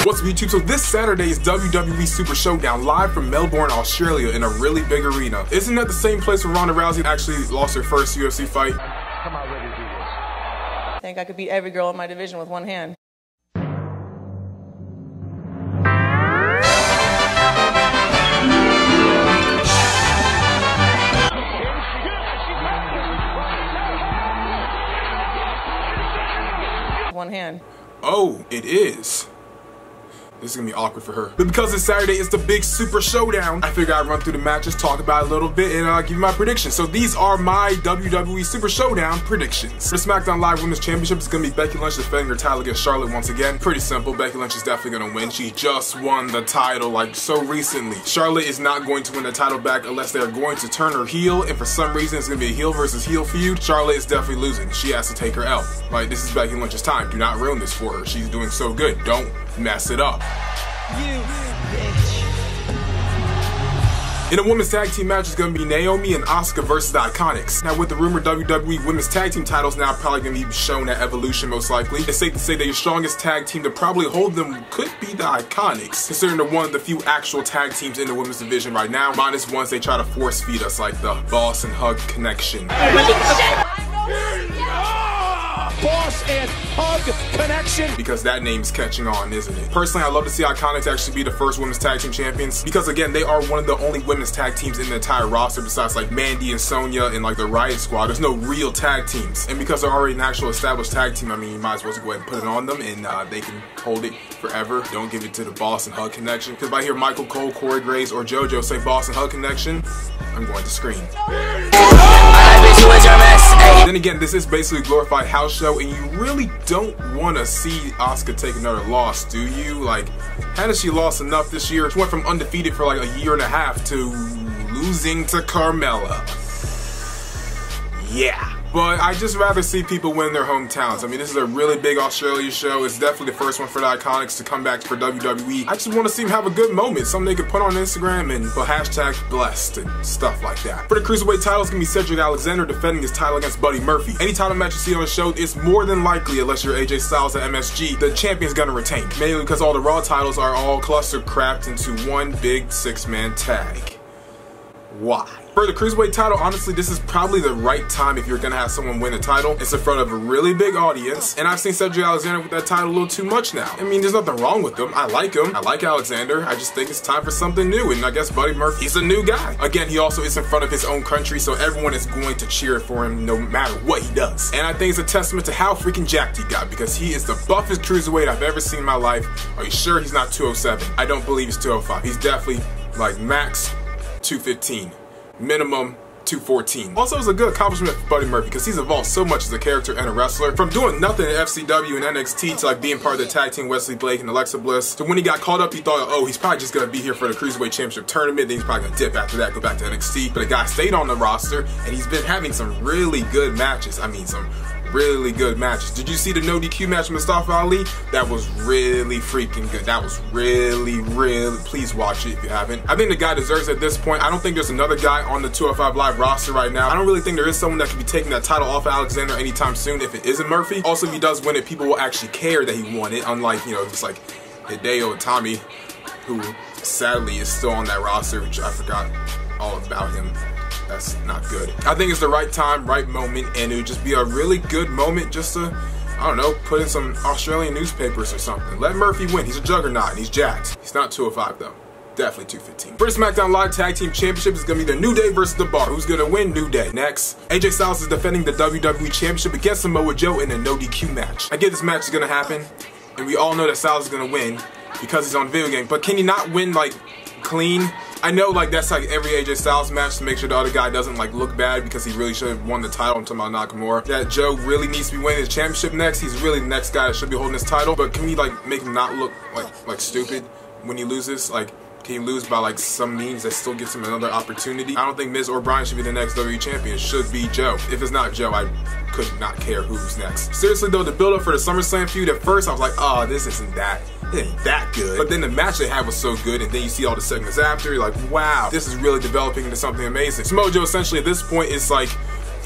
What's up, YouTube? So this Saturday is WWE Super Showdown live from Melbourne, Australia in a really big arena. Isn't that the same place where Ronda Rousey actually lost her first UFC fight? I'm out ready to do this. I think I could beat every girl in my division with one hand. One hand. Oh, it is. This is gonna be awkward for her. But because it's Saturday, it's the big Super Showdown, I figured I'd run through the matches, talk about it a little bit, and give you my predictions. So these are my WWE Super Showdown predictions. For the SmackDown Live Women's Championship, it's gonna be Becky Lynch defending her title against Charlotte once again. Pretty simple, Becky Lynch is definitely gonna win. She just won the title like so recently. Charlotte is not going to win the title back unless they are going to turn her heel, and for some reason it's gonna be a heel versus heel feud. Charlotte is definitely losing. She has to take her L. Like, this is Becky Lynch's time. Do not ruin this for her. She's doing so good. Don't mess it up. You bitch. In a women's tag team match, it's going to be Naomi and Asuka versus the Iconics. Now, with the rumored WWE women's tag team titles now probably going to be shown at Evolution most likely, it's safe to say that your strongest tag team to probably hold them could be the Iconics, considering they're one of the few actual tag teams in the women's division right now, minus ones they try to force feed us, like the Boss and Hug Connection. Boss and Hug Connection. Because that name's catching on, isn't it? Personally, I'd love to see Iconics actually be the first women's tag team champions, because again, they are one of the only women's tag teams in the entire roster besides like Mandy and Sonya and like the Riot Squad. There's no real tag teams. And because they're already an actual established tag team, I mean, you might as well go ahead and put it on them, and they can hold it forever. Don't give it to the Boss and Hug Connection. Because if I hear Michael Cole, Corey Graves, or JoJo say Boss and Hug Connection, I'm going to scream. Then again, this is basically a glorified house show, and you really don't want to see Asuka take another loss, do you? Like, hadn't she lost enough this year? She went from undefeated for like a year and a half to losing to Carmella. Yeah. But I just rather see people win their hometowns. I mean, this is a really big Australia show. It's definitely the first one for the Iconics to come back for WWE. I just want to see them have a good moment, something they could put on Instagram and put hashtag blessed and stuff like that. For the Cruiserweight title, it's going to be Cedric Alexander defending his title against Buddy Murphy. Any title match you see on the show, it's more than likely, unless you're AJ Styles at MSG, the champion's going to retain. Mainly because all the Raw titles are all cluster-crapped into one big six-man tag. Why? For the Cruiserweight title, honestly, this is probably the right time if you're going to have someone win a title. It's in front of a really big audience, and I've seen Cedric Alexander with that title a little too much now. I mean, there's nothing wrong with him. I like him. I like Alexander. I just think it's time for something new, and I guess Buddy Murphy, he's a new guy. Again, he also is in front of his own country, so everyone is going to cheer for him no matter what he does. And I think it's a testament to how freaking jacked he got, because he is the buffest Cruiserweight I've ever seen in my life. Are you sure he's not 207? I don't believe he's 205. He's definitely, like, max 215. Minimum 214. Also, it's a good accomplishment for Buddy Murphy because he's evolved so much as a character and a wrestler. From doing nothing at FCW and NXT to like being part of the tag team Wesley Blake and Alexa Bliss, to when he got called up, he thought, oh, he's probably just gonna be here for the Cruiserweight Championship tournament, then he's probably gonna dip after that, go back to NXT. But the guy stayed on the roster, and he's been having some really good matches. I mean, some really good matches. Did you see the no DQ match with Mustafa Ali? That was really freaking good. That was really, please watch it if you haven't. I think the guy deserves it at this point. I don't think there's another guy on the 205 Live roster right now. I don't really think there is someone that could be taking that title off of Alexander anytime soon if it isn't Murphy. Also, if he does win it, people will actually care that he won it, unlike, you know, just like Hideo Itami, who sadly is still on that roster, which I forgot all about him. That's not good. I think it's the right time, right moment, and it would just be a really good moment just to, I don't know, put in some Australian newspapers or something. Let Murphy win. He's a juggernaut and he's jacked. He's not 205 though. Definitely 215. For the SmackDown Live Tag Team Championship, it's going to be the New Day versus The Bar. Who's going to win? New Day. Next, AJ Styles is defending the WWE Championship against Samoa Joe in a no DQ match. I get this match is going to happen, and we all know that Styles is going to win because he's on a video game, but can he not win, like, clean? I know, like, that's like every AJ Styles match to make sure the other guy doesn't like look bad because he really should have won the title. I'm talking about Nakamura. That Joe really needs to be winning his championship next. He's really the next guy that should be holding his title. But can we like make him not look like stupid when he loses? Like, can he lose by like some means that still gives him another opportunity? I don't think Miz or Bryan should be the next WWE champion. It should be Joe. If it's not Joe, I could not care who's next. Seriously though, the build up for the SummerSlam feud, at first I was like, oh, this isn't that good. But then the match they had was so good, and then you see all the segments after, you're like, wow, this is really developing into something amazing. Samoa Joe essentially at this point is like,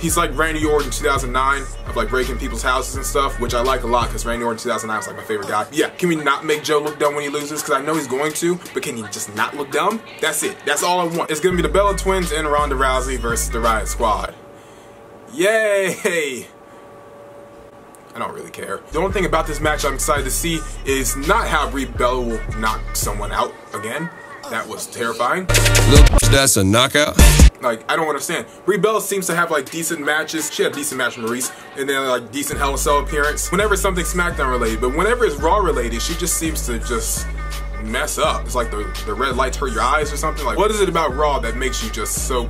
He's like Randy Orton 2009 of like breaking people's houses and stuff, which I like a lot because Randy Orton 2009 was like my favorite guy. Yeah, can we not make Joe look dumb when he loses? Because I know he's going to, but can he just not look dumb? That's it. That's all I want. It's going to be the Bella Twins and Ronda Rousey versus the Riot Squad. Yay! I don't really care. The only thing about this match I'm excited to see is not how Brie Bella will knock someone out again. That was terrifying. That's a knockout. Like, I don't understand. Brie Bella seems to have like decent matches. She had a decent match with Maurice, and then like decent Hell in a Cell appearance. Whenever it's something SmackDown related, but whenever it's Raw related, she just seems to just mess up. It's like the red lights hurt your eyes or something. Like, what is it about Raw that makes you just so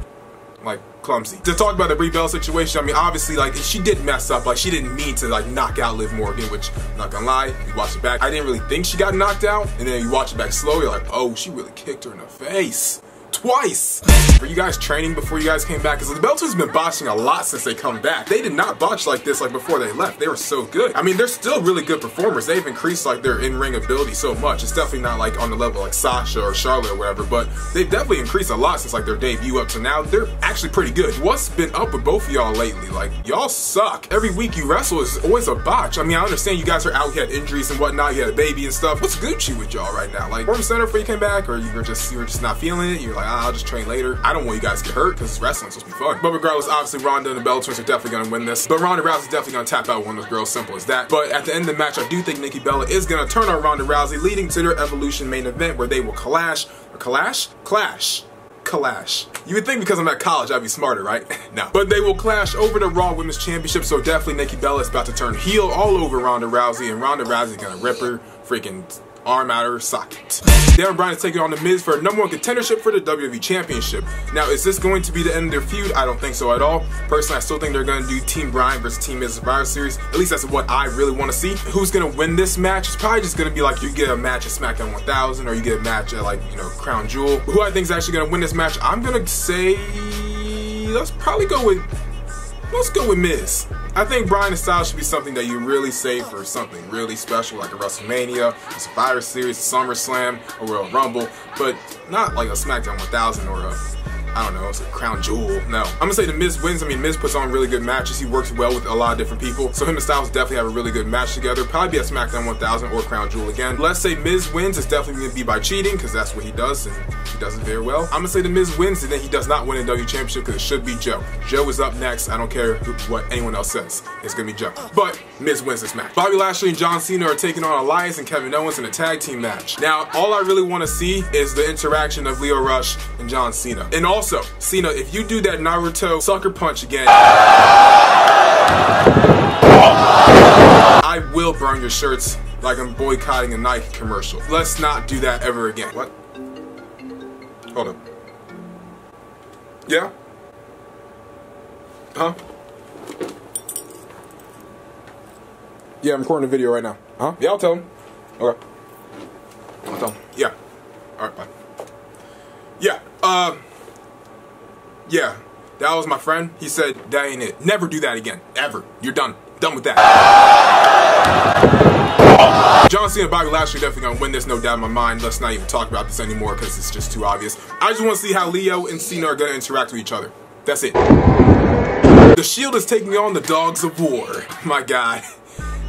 like clumsy? To talk about the Brie Bella situation, I mean, obviously, like, she did mess up. Like, she didn't mean to, like, knock out Liv Morgan, which, I'm not gonna lie, you watch it back, I didn't really think she got knocked out, and then you watch it back slow, you're like, oh, she really kicked her in the face. Twice! Were you guys training before you guys came back? Because the Bella Twins have been botching a lot since they come back. They did not botch like this like before they left. They were so good. I mean, they're still really good performers. They've increased like their in-ring ability so much. It's definitely not like on the level like Sasha or Charlotte or whatever, but they've definitely increased a lot since like their debut up to now. They're actually pretty good. What's been up with both of y'all lately? Like, y'all suck. Every week you wrestle is always a botch. I mean, I understand you guys are out, you had injuries and whatnot, you had a baby and stuff. What's Gucci with y'all right now? Like, Warm Center before you came back, or you were just not feeling it? You're like, I'll just train later. I don't want you guys to get hurt because wrestling's supposed to be fun. But regardless, obviously Ronda and the Bella Twins are definitely going to win this. But Ronda Rousey's definitely going to tap out one of those girls, simple as that. But at the end of the match, I do think Nikki Bella is going to turn on Ronda Rousey, leading to their Evolution main event where they will clash. You would think because I'm at college I'd be smarter, right? No. But they will clash over the Raw Women's Championship, so definitely Nikki Bella is about to turn heel all over Ronda Rousey, and Ronda Rousey is going to rip her freaking arm out of her socket. Daniel Bryan is taking on The Miz for a #1 contendership for the WWE Championship. Now, is this going to be the end of their feud? I don't think so at all. Personally, I still think they're going to do Team Bryan versus Team Miz Survivor Series. At least that's what I really want to see. Who's going to win this match? It's probably just going to be like you get a match at SmackDown 1000, or you get a match at, like, you know, Crown Jewel. Who I think is actually going to win this match? I'm going to say, let's go with Miz. I think Bryan and Styles should be something that you really save for something really special, like a WrestleMania, a Survivor Series, a SummerSlam, or Royal Rumble, but not like a SmackDown 1000 or a, I don't know, it's a Crown Jewel. No. I'm gonna say the Miz wins. I mean, Miz puts on really good matches. He works well with a lot of different people. So him and Styles definitely have a really good match together. Probably be at SmackDown 1000 or Crown Jewel again. Let's say Miz wins. It's definitely gonna be by cheating, because that's what he does, and he does it very well. I'm gonna say the Miz wins, and then he does not win a WWE Championship, because it should be Joe. Joe is up next. I don't care what anyone else says. It's gonna be Joe. But Miz wins this match. Bobby Lashley and John Cena are taking on Elias and Kevin Owens in a tag team match. Now, all I really want to see is the interaction of Lio Rush and John Cena. And also, Cena, if you do that Naruto sucker punch again, I will burn your shirts like I'm boycotting a Nike commercial. Let's not do that ever again. What? Hold up. Yeah? Huh? Yeah, I'm recording a video right now. Huh? Yeah, I'll tell him. Okay. I'll tell him. Yeah. Alright, bye. Yeah, yeah, that was my friend. He said, that ain't it. Never do that again. Ever. You're done. Done with that. John Cena and Bobby Lashley are definitely going to win this, no doubt in my mind. Let's not even talk about this anymore because it's just too obvious. I just want to see how Leo and Cena are going to interact with each other. That's it. The Shield is taking on the Dogs of War. My God.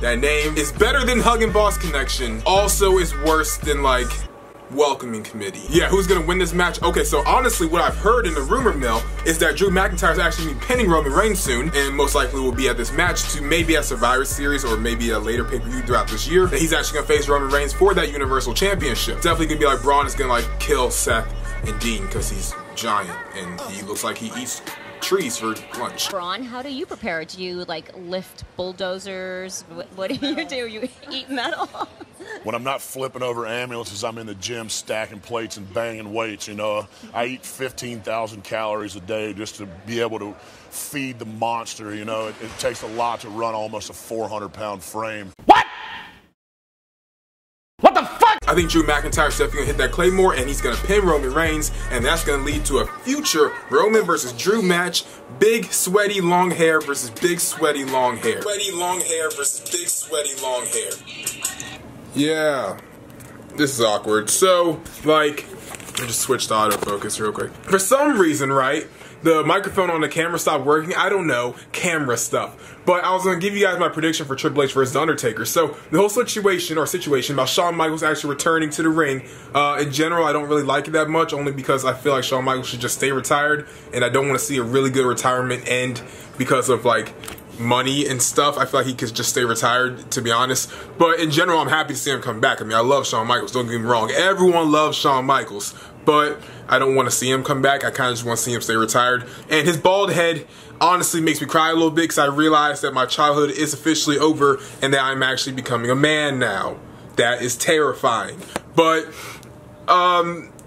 That name is better than Hug and Boss Connection. Also is worse than, like, Welcoming Committee. Yeah, who's gonna win this match? Okay, so honestly, what I've heard in the rumor mill is that Drew McIntyre is actually gonna be pinning Roman Reigns soon, and most likely will be at this match to maybe a Survivor Series or maybe a later pay-per-view throughout this year. And he's actually gonna face Roman Reigns for that Universal Championship. Definitely gonna be like Braun is gonna like kill Seth and Dean because he's giant and he looks like he eats trees for lunch. Braun, how do you prepare? Do you like lift bulldozers? What do? You eat metal? When I'm not flipping over ambulances, I'm in the gym stacking plates and banging weights, you know. I eat 15,000 calories a day just to be able to feed the monster, you know. It takes a lot to run almost a 400-pound frame. What? What the fuck? I think Drew McIntyre's definitely gonna hit that Claymore and he's gonna pin Roman Reigns, and that's gonna lead to a future Roman versus Drew match. Big sweaty long hair versus big sweaty long hair. Sweaty long hair versus big sweaty long hair. Yeah, this is awkward. So, like, let me just switch to autofocus real quick. For some reason, right, the microphone on the camera stopped working. I don't know, camera stuff. But I was going to give you guys my prediction for Triple H versus The Undertaker. So the whole situation about Shawn Michaels actually returning to the ring, in general, I don't really like it that much, only because I feel like Shawn Michaels should just stay retired, and I don't want to see a really good retirement end because of like money and stuff. I feel like he could just stay retired, to be honest. But in general, I'm happy to see him come back. I mean, I love Shawn Michaels, don't get me wrong. Everyone loves Shawn Michaels, but I don't want to see him come back. I kind of just want to see him stay retired. And his bald head honestly makes me cry a little bit, because I realized that my childhood is officially over and that I'm actually becoming a man now. That is terrifying. But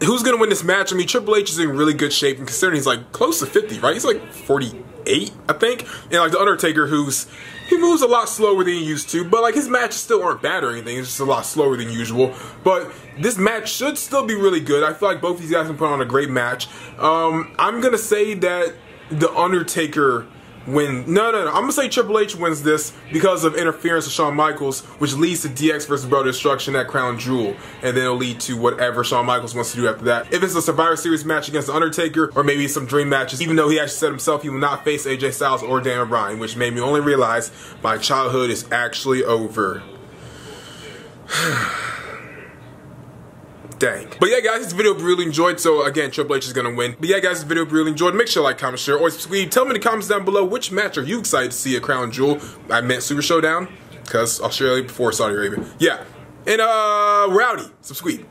who's gonna win this match? I mean, Triple H is in really good shape, and considering he's like close to 50, right? He's like 48, I think. And like The Undertaker, he moves a lot slower than he used to, but like his matches still aren't bad or anything. It's just a lot slower than usual. But this match should still be really good. I feel like both these guys can put on a great match. I'm gonna say that The Undertaker wins. No. I'm gonna say Triple H wins this because of interference of Shawn Michaels, which leads to DX versus Brother Destruction at Crown Jewel, and then it'll lead to whatever Shawn Michaels wants to do after that. If it's a Survivor Series match against The Undertaker, or maybe some dream matches, even though he actually said himself he will not face AJ Styles or Daniel Bryan, which made me only realize my childhood is actually over. Dang. But yeah, guys, this video I really enjoyed. So again, Triple H is gonna win. But yeah, guys, this video I really enjoyed. Make sure you like, comment, share, or subscribe. Tell me in the comments down below which match are you excited to see at Crown Jewel. I meant Super Showdown, because Australia before Saudi Arabia. Yeah. And Rowdy, subscribe.